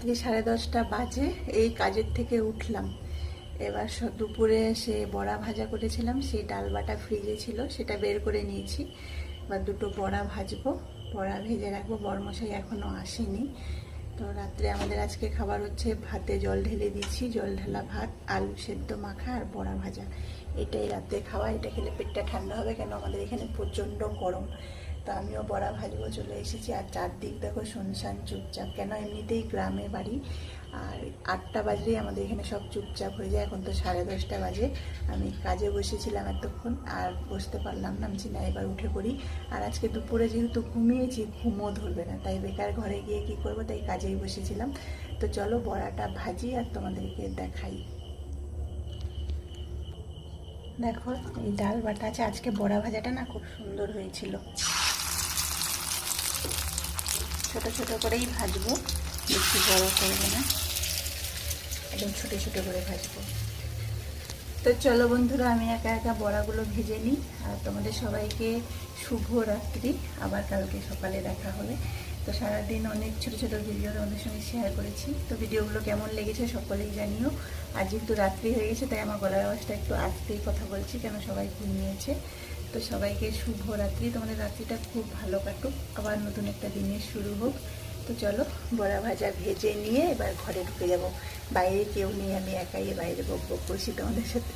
রাত্রি 10:30 বাজে এই কাজের থেকে উঠলাম। এবার দুপুরে সে বড়া ভাজা করেছিলাম, সেই ডাল বাটা ফ্রিজে ছিল, সেটা বের করে নিয়েছি। এবার দুটো বড়া ভাজবো, বড়া ভেজে রাখবো। বড়মশাই এখনও আসেনি। তো রাত্রে আমাদের আজকে খাবার হচ্ছে ভাতে জল ঢেলে দিচ্ছি, জল ঢালা ভাত, আলু সেদ্ধ মাখা আর বড়া ভাজা। এটাই রাত্রে খাওয়া। এটা খেলে পেটটা ঠান্ডা হবে, কেন আমাদের এখানে প্রচণ্ড গরম। তো আমিও বড়া ভাজবো চলে এসেছি। আর চারদিক দেখো শুনশান চুপচাপ, কেন এমনিতেই গ্রামে বাড়ি। আর 8টা বাজলেই আমাদের এখানে সব চুপচাপ হয়ে যায়। এখন তো 10:30 বাজে। আমি কাজে বসেছিলাম এতক্ষণ, আর বসতে পারলাম না। আমি না, এবার উঠে পড়ি। আর আজকে দুপুরে যেহেতু ঘুমিয়েছি, ঘুমও ধরবে না, তাই বেকার ঘরে গিয়ে কি করব, তাই কাজেই বসেছিলাম। তো চলো বড়াটা ভাজি আর তোমাদেরকে দেখাই। দেখো এই ডাল বাটা আছে, আজকে বড়া ভাজাটা না খুব সুন্দর হয়েছিল। ছোট ছোট করেই ভাজবো, বেশি বড় করবো না, একদম ছোট ছোট করে ভাজবো। তো চলো বন্ধুরা, আমি একা একা বড়াগুলো ভেজে নিই। আর তোমাদের সবাইকে শুভ রাত্রি। আবার কালকে সকালে দেখা হবে। তো সারাদিন অনেক ছোট ছোট ভিডিও তোমাদের সঙ্গে শেয়ার করেছি। তো ভিডিওগুলো কেমন লেগেছে সকলেই জানিও। আর যেহেতু রাত্রি হয়ে গেছে, তাই আমার গলার আওয়াজটা একটু আস্তেই কথা বলছি, কেন সবাই ঘুমিয়েছে। তো সবাইকে শুভ রাত্রি, তোমাদের রাত্রিটা খুব ভালো কাটুক, আবার নতুন একটা দিনের শুরু হোক। তো চলো বড়া ভাজা ভেজে নিয়ে এবার ঘরে ঢুকে যাব। বাইরে কেউ নেই, আমি একাই বাইরে বক বক করছি তোমাদের সাথে।